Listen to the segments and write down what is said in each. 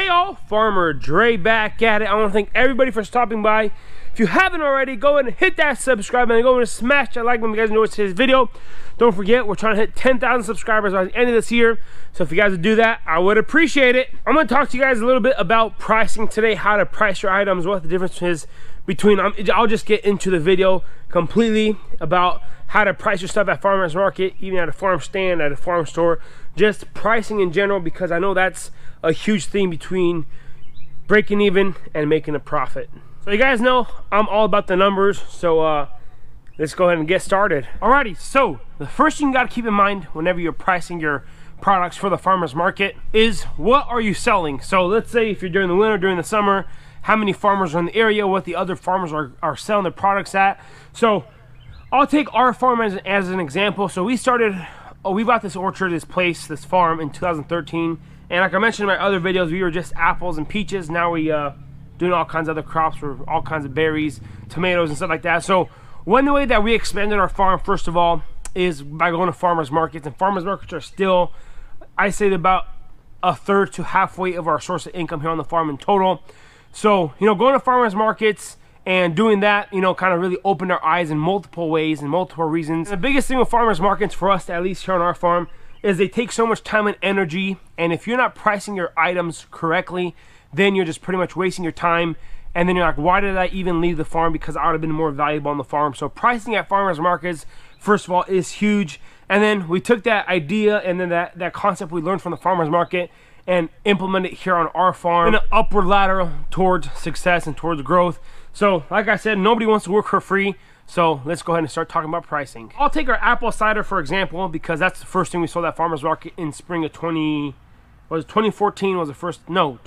y'all, Farmer Dre back at it. I want to thank everybody for stopping by. If you haven't already, go ahead and hit that subscribe button. Go ahead and smash that like button if you guys enjoyed today's video. Don't forget, we're trying to hit 10,000 subscribers by the end of this year. So if you guys would do that, I would appreciate it. I'm going to talk to you guys a little bit about pricing today, how to price your items, what the difference is between, I'll just get into the video completely about how to price your stuff at farmer's market, even at a farm stand, at a farm store, just pricing in general, because I know that's a huge thing between breaking even and making a profit. So you guys know I'm all about the numbers, so let's go ahead and get started. Alrighty, so the first thing you got to keep in mind whenever you're pricing your products for the farmer's market is, what are you selling? So let's say if you're during the winter, during the summer, how many farmers are in the area, what the other farmers are selling their products at. So I'll take our farm as an example. So we bought this orchard, this farm in 2013, and like I mentioned in my other videos, we were just apples and peaches. Now we doing all kinds of other crops, for all kinds of berries, tomatoes and stuff like that. So one way that we expanded our farm, first of all, is by going to farmers markets. And farmers markets are still, I say, about a third to halfway of our source of income here on the farm in total. So, you know, going to farmers markets and doing that, you know, kind of really opened our eyes in multiple ways and multiple reasons. And the biggest thing with farmers markets for us, at least here on our farm, is they take so much time and energy. And if you're not pricing your items correctly, then you're just pretty much wasting your time. And then you're like, why did I even leave the farm? Because I would have been more valuable on the farm. So pricing at farmers markets, first of all, is huge. And then we took that idea and then that concept we learned from the farmers market and implement it here on our farm in an upward ladder towards success and towards growth. So like I said, nobody wants to work for free. So let's go ahead and start talking about pricing. I'll take our apple cider for example, because that's the first thing we sold at farmers market in spring of 2014 was the first, no,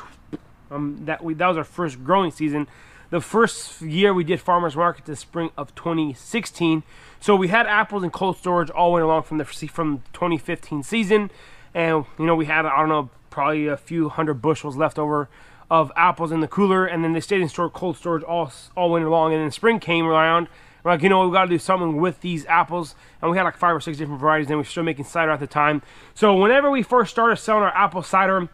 that was our first growing season. The first year we did farmers market, the spring of 2016. So we had apples in cold storage all winter long from the 2015 season. And you know, we had, I don't know, probably a few hundred bushels left over of apples in the cooler, and then they stayed in cold storage all winter long. And then spring came around, we're like, you know, we got to do something with these apples, and we had like 5 or 6 different varieties, and we were still making cider at the time. So whenever we first started selling our apple cider,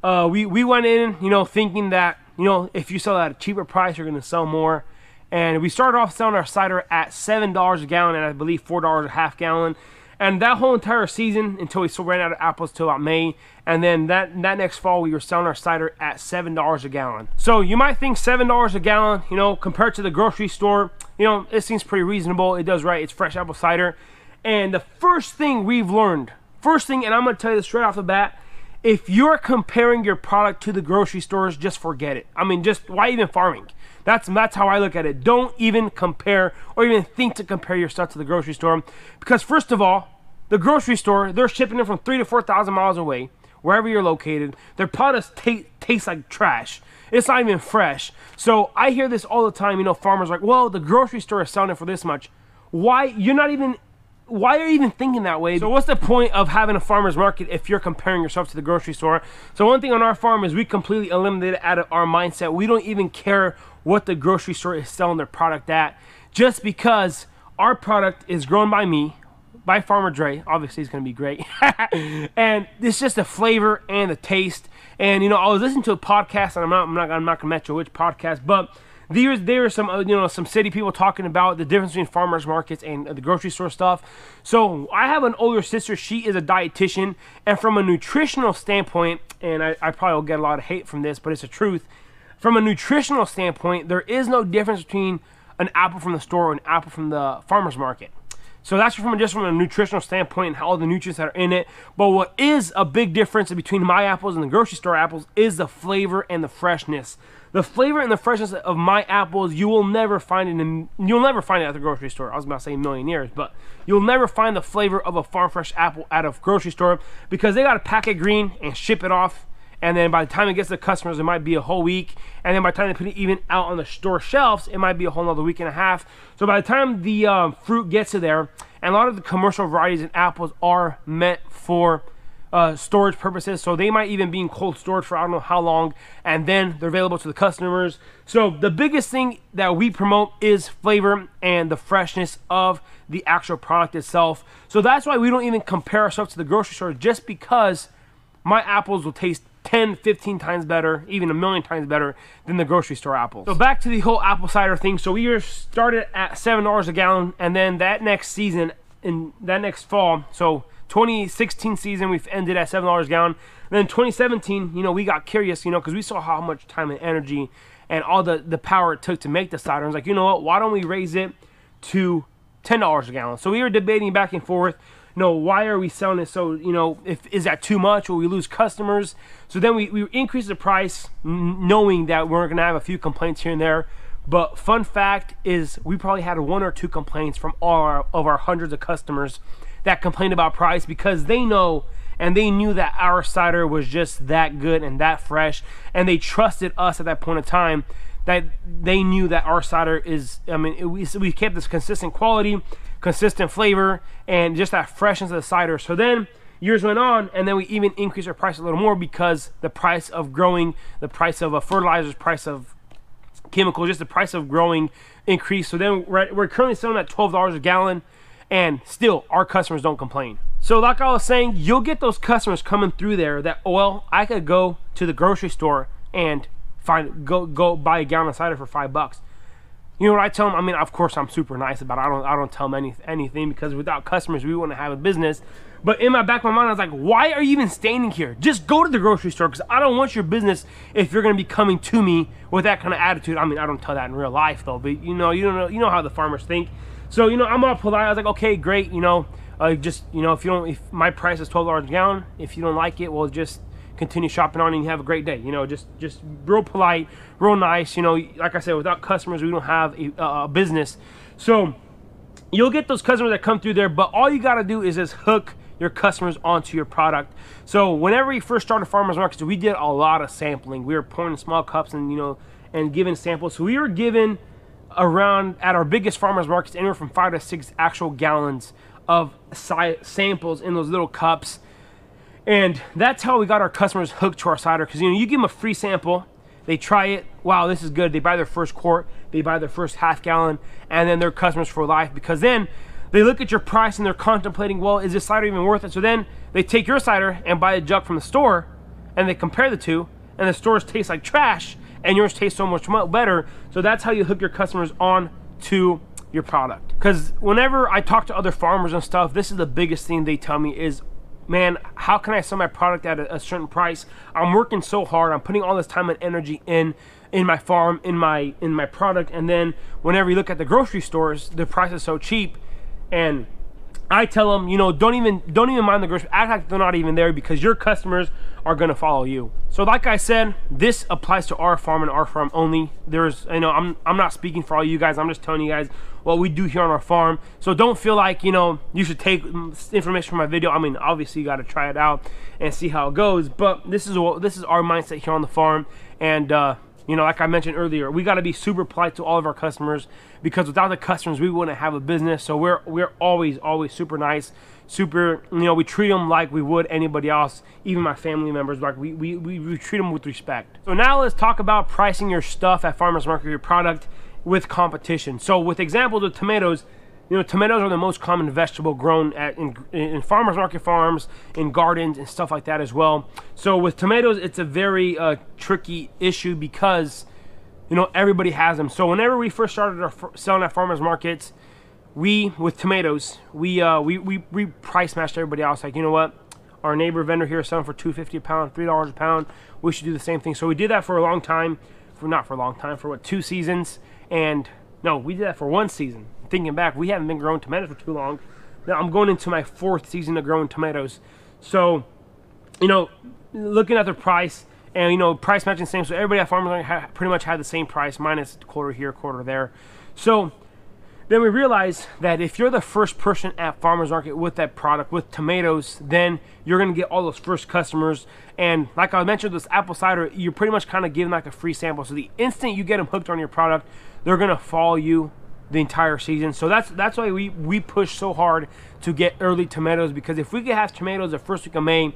we went in, you know, thinking that, you know, if you sell at a cheaper price, you're going to sell more. And we started off selling our cider at $7 a gallon, and I believe $4 a half gallon. And that whole entire season, until we ran out of apples till about May, and then that next fall we were selling our cider at $7 a gallon. So you might think $7 a gallon, you know, compared to the grocery store, you know, it seems pretty reasonable. It does right. It's fresh apple cider. And the first thing we've learned, and I'm going to tell you this straight off the bat, if you're comparing your product to the grocery stores, just forget it. I mean, just why even farming? That's how I look at it. Don't even compare or even think to compare your stuff to the grocery store, because first of all, the grocery store, they're shipping it from 3,000 to 4,000 miles away, wherever you're located. Their products taste like trash. It's not even fresh. So I hear this all the time. You know, farmers are like, well, the grocery store is selling it for this much. Why are you even thinking that way? So what's the point of having a farmer's market if you're comparing yourself to the grocery store? So one thing on our farm is we completely eliminated out of our mindset. We don't even care what the grocery store is selling their product at, just because our product is grown by me, by Farmer Dre. Obviously it's going to be great. And it's just the flavor and the taste. And you know, I was listening to a podcast, and I'm not going to mention which podcast, but there are some, you know, some city people talking about the difference between farmers markets and the grocery store stuff. So I have an older sister. She is a dietitian, and from a nutritional standpoint, and I probably will get a lot of hate from this, but it's the truth. From a nutritional standpoint, there is no difference between an apple from the store and an apple from the farmer's market. So that's just from a nutritional standpoint and all the nutrients that are in it. But what is a big difference between my apples and the grocery store apples is the flavor and the freshness. The flavor and the freshness of my apples, you will never find it at the grocery store. I was about to say a million years, but you'll never find the flavor of a farm fresh apple at a grocery store, because they got to pack it green and ship it off. And then by the time it gets to the customers, it might be a whole week. And then by the time they put it even out on the store shelves, it might be a whole another week and a half. So by the time the fruit gets to there, and a lot of the commercial varieties in apples are meant for storage purposes. So they might even be in cold storage for I don't know how long, and then they're available to the customers. So the biggest thing that we promote is flavor and the freshness of the actual product itself. So that's why we don't even compare ourselves to the grocery store, just because my apples will taste 10, 15 times better, even a million times better than the grocery store apples. So back to the whole apple cider thing. So we started at $7 a gallon, and then that next season, in that next fall, so 2016 season, we've ended at $7 a gallon. And then 2017, you know, we got curious, you know, because we saw how much time and energy and all the power it took to make the cider. I was like, you know what, why don't we raise it to $10 a gallon? So we were debating back and forth, you know, why are we selling it? So, you know, is that too much? Will we lose customers? So then we increased the price, knowing that we're gonna have a few complaints here and there. But fun fact is, we probably had 1 or 2 complaints from all of our hundreds of customers that complained about price, because they know and they knew that our cider was just that good and that fresh, and they trusted us at that point in time, that they knew that our cider is, I mean, we kept this consistent quality, consistent flavor, and just that freshness of the cider. So then years went on, and then we even increased our price a little more, because the price of growing, the price of fertilizers, price of chemicals, just the price of growing increased. So then we're currently selling at $12 a gallon, and still our customers don't complain. So like I was saying, you'll get those customers coming through there that, well, I could go to the grocery store and go buy a gallon of cider for $5. You know what I tell them? I mean, of course I'm super nice about it. I don't tell them anything, because without customers we wouldn't have a business. But in my back of my mind, I was like, why are you even standing here? Just go to the grocery store, because I don't want your business if you're going to be coming to me with that kind of attitude. I mean, I don't tell that in real life though, but you know how the farmers think. So, you know, I'm all polite. I was like, okay, great, you know, just, you know, if my price is $12 a gallon, if you don't like it, well, just continue shopping on, and you have a great day. You know, just real polite, real nice. You know, like I said, without customers we don't have a business. So you'll get those customers that come through there, but all you got to do is just hook your customers onto your product. So whenever we first started farmers markets, we did a lot of sampling. We were pouring in small cups and, you know, and giving samples. So we were given around, at our biggest farmers markets, anywhere from 5 to 6 actual gallons of samples in those little cups. And that's how we got our customers hooked to our cider, because, you know, you give them a free sample, they try it, wow, this is good, they buy their first quart, they buy their first half gallon, and then they're customers for life, because then they look at your price and they're contemplating, well, is this cider even worth it? So then they take your cider and buy a jug from the store, and they compare the two, and the stores taste like trash and yours tastes so much better. So that's how you hook your customers on to your product. Because whenever I talk to other farmers and stuff, this is the biggest thing they tell me is, man, how can I sell my product at a certain price? I'm working so hard, I'm putting all this time and energy in my farm, in my product, and then whenever you look at the grocery stores, the price is so cheap. And I tell them, you know, don't even mind the grocery, act like they're not even there, because your customers are gonna follow you. So like I said, this applies to our farm and our farm only. There's, you know, I'm not speaking for all you guys, I'm just telling you guys what we do here on our farm. So don't feel like, you know, you should take information from my video. I mean, obviously you got to try it out and see how it goes, but this is our mindset here on the farm. And you know, like I mentioned earlier, we got to be super polite to all of our customers, because without the customers we wouldn't have a business. So we're always super nice, super, you know, we treat them like we would anybody else, even my family members. Like we treat them with respect. So now let's talk about pricing your stuff at farmers market, your product, with competition. So with examples of tomatoes, you know, tomatoes are the most common vegetable grown in farmers market farms, in gardens and stuff like that as well. So with tomatoes, it's a very tricky issue, because, you know, everybody has them. So whenever we first started selling at farmers markets, with tomatoes, we price matched everybody else. Like, you know what, our neighbor vendor here is selling for $2.50 a pound, $3 a pound. We should do the same thing. So we did that for a long time, for what, 2 seasons. And no, we did that for 1 season. Thinking back, we haven't been growing tomatoes for too long. Now I'm going into my 4th season of growing tomatoes. So, you know, looking at the price, and, you know, price matching same. So everybody at farmers pretty much had the same price, minus quarter here, quarter there. So then we realized that if you're the first person at farmers market with that product, with tomatoes, then you're gonna get all those first customers. And like I mentioned, this apple cider, you're pretty much kind of giving like a free sample. So the instant you get them hooked on your product, they're gonna follow you the entire season. So that's why we push so hard to get early tomatoes, because if we could have tomatoes the first week of May,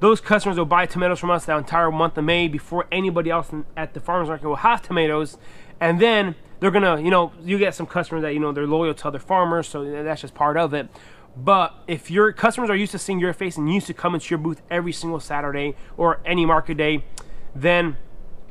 those customers will buy tomatoes from us the entire month of May before anybody else at the farmers market will have tomatoes. And then they're gonna, you know, you get some customers that, you know, they're loyal to other farmers, so that's just part of it. But if your customers are used to seeing your face and used to coming to your booth every single Saturday or any market day, then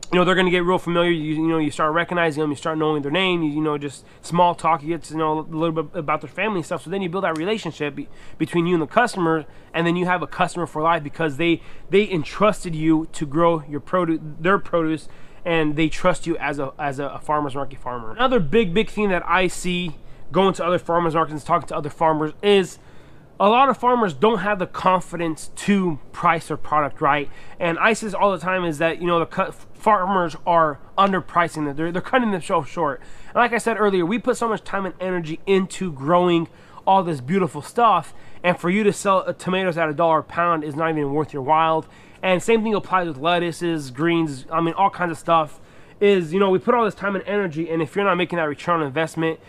they're going to get real familiar. You start recognizing them, you start knowing their name, just small talk, you get to know a little bit about their family and stuff. So then you build that relationship between you and the customer, and then you have a customer for life because they entrusted you to grow their produce, and they trust you as a farmer's market farmer. Another big thing that I see going to other farmers markets, talking to other farmers, is a lot of farmers don't have the confidence to price their product right. And I say this all the time, is that the farmers are underpricing it. They're cutting themselves short. And like I said earlier, we put so much time and energy into growing all this beautiful stuff, and for you to sell tomatoes at $1 a pound is not even worth your while. And same thing applies with lettuces, greens, I mean all kinds of stuff. Is we put all this time and energy, and if you're not making that return on investment,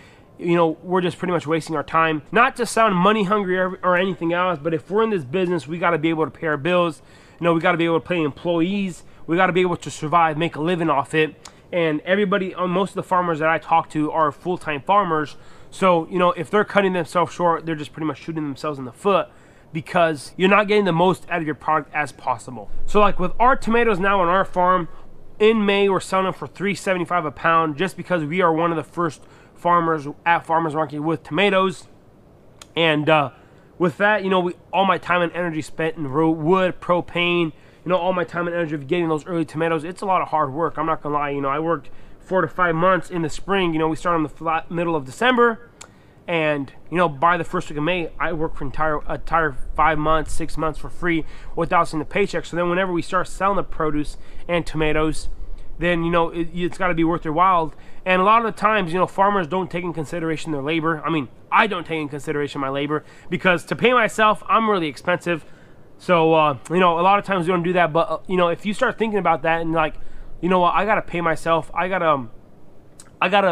we're just pretty much wasting our time. Not to sound money hungry or anything else, but if we're in this business, we got to be able to pay our bills. We got to be able to pay employees. We got to be able to survive, make a living off it. And everybody, most of the farmers that I talk to are full-time farmers. So, if they're cutting themselves short, they're just pretty much shooting themselves in the foot, because you're not getting the most out of your product as possible. So like with our tomatoes now on our farm, in May, we're selling them for $3.75 a pound, just because we are one of the first farmers at farmers market with tomatoes. And with that, all my time and energy spent in wood, propane, all my time and energy of getting those early tomatoes, it's a lot of hard work. I'm not gonna lie. I worked 4 to 5 months in the spring. We started in the middle of December, and by the first week of May, I worked for entire 5 months, 6 months for free without seeing the paycheck. So then whenever we start selling the produce and tomatoes, then it's got to be worth their while. And a lot of the times, farmers don't take in consideration their labor. I mean, I don't take in consideration my labor, because to pay myself, I'm really expensive. So a lot of times we don't do that. But if you start thinking about that and like, what, I gotta pay myself, I gotta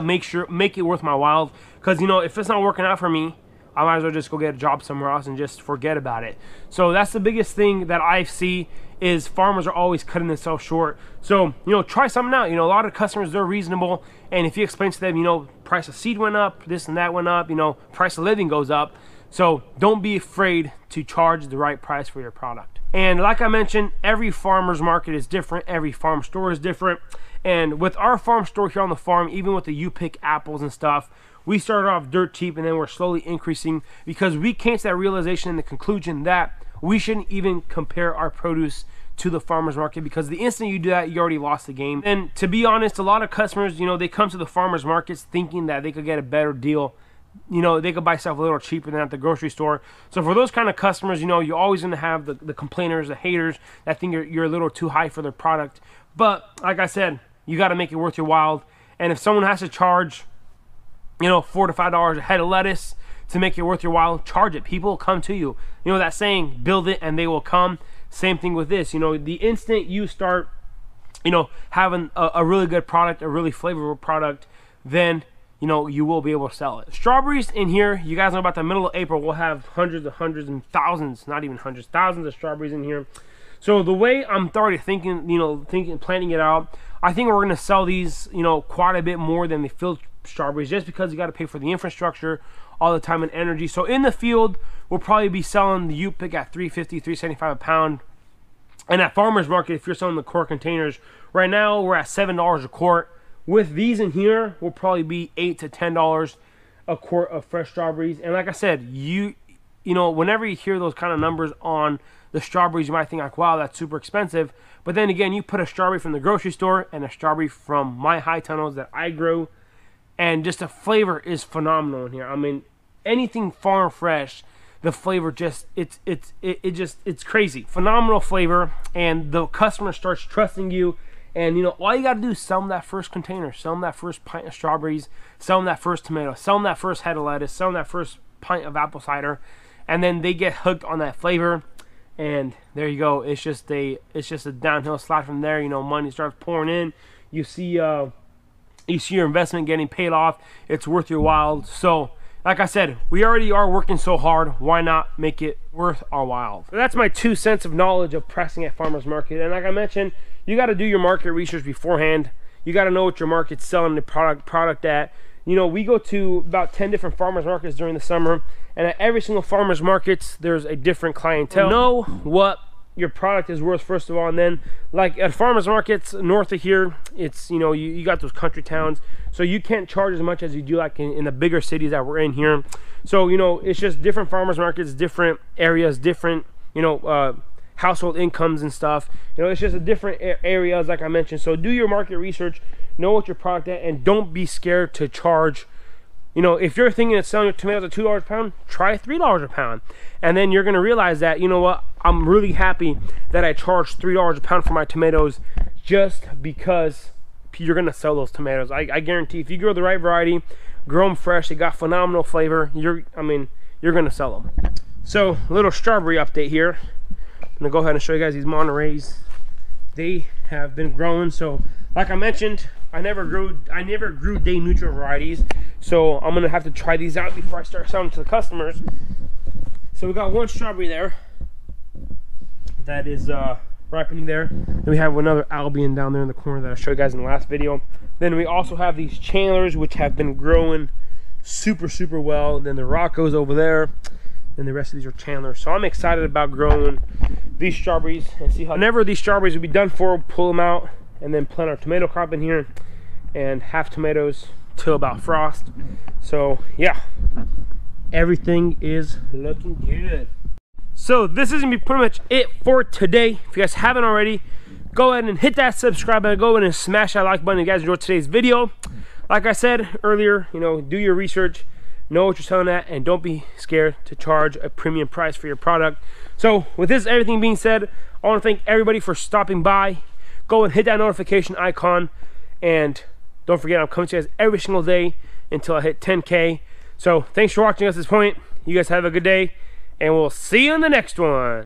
make it worth my while, because if it's not working out for me, I might as well just go get a job somewhere else and just forget about it. So that's the biggest thing that I see, is farmers are always cutting themselves short. So, try something out. A lot of customers, they're reasonable. And if you explain to them, price of seed went up, this and that went up, price of living goes up. So don't be afraid to charge the right price for your product. And like I mentioned, every farmer's market is different. Every farm store is different. And with our farm store here on the farm, even with the you-pick apples and stuff, we started off dirt cheap, and then we're slowly increasing, because we came to that realization and the conclusion that we shouldn't even compare our produce to the farmer's market, because the instant you do that, you already lost the game. And to be honest, a lot of customers, they come to the farmer's markets thinking that they could get a better deal. They could buy stuff a little cheaper than at the grocery store. So for those kind of customers, you're always going to have the complainers, the haters that think you're a little too high for their product. But like I said, you got to make it worth your while. And if someone has to charge, $4 to $5 a head of lettuce to make it worth your while, charge it. People will come to you. That saying, build it and they will come. Same thing with this. The instant you start, having a really good product, a really flavorful product, then you will be able to sell it. Strawberries in here, you guys know about the middle of April, we'll have hundreds and thousands, not even hundreds, thousands of strawberries in here. So the way I'm already thinking, planning it out, I think we're going to sell these, quite a bit more than the field strawberries, just because you got to pay for the infrastructure, all the time and energy. So in the field, we'll probably be selling the U-pick at $3.50, $3.75 a pound. And at farmer's market, if you're selling the quart containers, right now we're at $7 a quart. With these in here, will probably be $8 to $10 a quart of fresh strawberries. And like I said, whenever you hear those kind of numbers on the strawberries, you might think like, wow, that's super expensive. But then again, you put a strawberry from the grocery store and a strawberry from my high tunnels that I grow, and just the flavor is phenomenal in here. I mean, anything farm fresh, the flavor just, it's crazy. Phenomenal flavor, and the customer starts trusting you. And all you gotta do is sell them that first container, sell them that first pint of strawberries, sell them that first tomato, sell them that first head of lettuce, sell them that first pint of apple cider, and then they get hooked on that flavor. And there you go. It's just a downhill slide from there. Money starts pouring in. You see your investment getting paid off. It's worth your while. So like I said, we already are working so hard. Why not make it worth our while? So that's my 2 cents of knowledge of pricing at farmers market. And like I mentioned, you got to do your market research beforehand. You got to know what your market's selling the product at. You know, we go to about 10 different farmers markets during the summer, and at every single farmers markets, there's a different clientele. Know what your product is worth, first of all, and then like at farmers markets north of here, it's, you know, you got those country towns, so you can't charge as much as you do like in the bigger cities that we're in here. So, you know, it's just different farmers markets, different areas, different, you know, household incomes and stuff. You know, it's just a different areas, like I mentioned. So do your market research, know what your product is, and don't be scared to charge. You know, if you're thinking of selling your tomatoes at $2 a pound, try $3 a pound. And then you're gonna realize that, you know what, I'm really happy that I charged $3 a pound for my tomatoes, just because you're gonna sell those tomatoes. I guarantee if you grow the right variety, grow them fresh, they got phenomenal flavor, you're gonna sell them. So, a little strawberry update here. I'm gonna go ahead and show you guys these Monterey's. They have been growing. So, like I mentioned, I never grew day neutral varieties, so I'm gonna have to try these out before I start selling to the customers. So we got one strawberry there that is ripening there. Then we have another Albion down there in the corner that I showed you guys in the last video. Then we also have these Chandlers, which have been growing super well. Then the Roccos over there, and the rest of these are Chandlers. So I'm excited about growing these strawberries and see how, whenever these strawberries will be done for, we'll pull them out and then plant our tomato crop in here and have tomatoes till about frost. So yeah, everything is looking good. So this is gonna be pretty much it for today. If you guys haven't already, go ahead and hit that subscribe button, go ahead and smash that like button if you guys enjoyed today's video. Like I said earlier, you know, do your research, know what you're selling at, and don't be scared to charge a premium price for your product. So with this everything being said, I want to thank everybody for stopping by. Go and hit that notification icon, and don't forget, I'm coming to you guys every single day until I hit 10K. So thanks for watching us at this point. You guys have a good day, and we'll see you in the next one.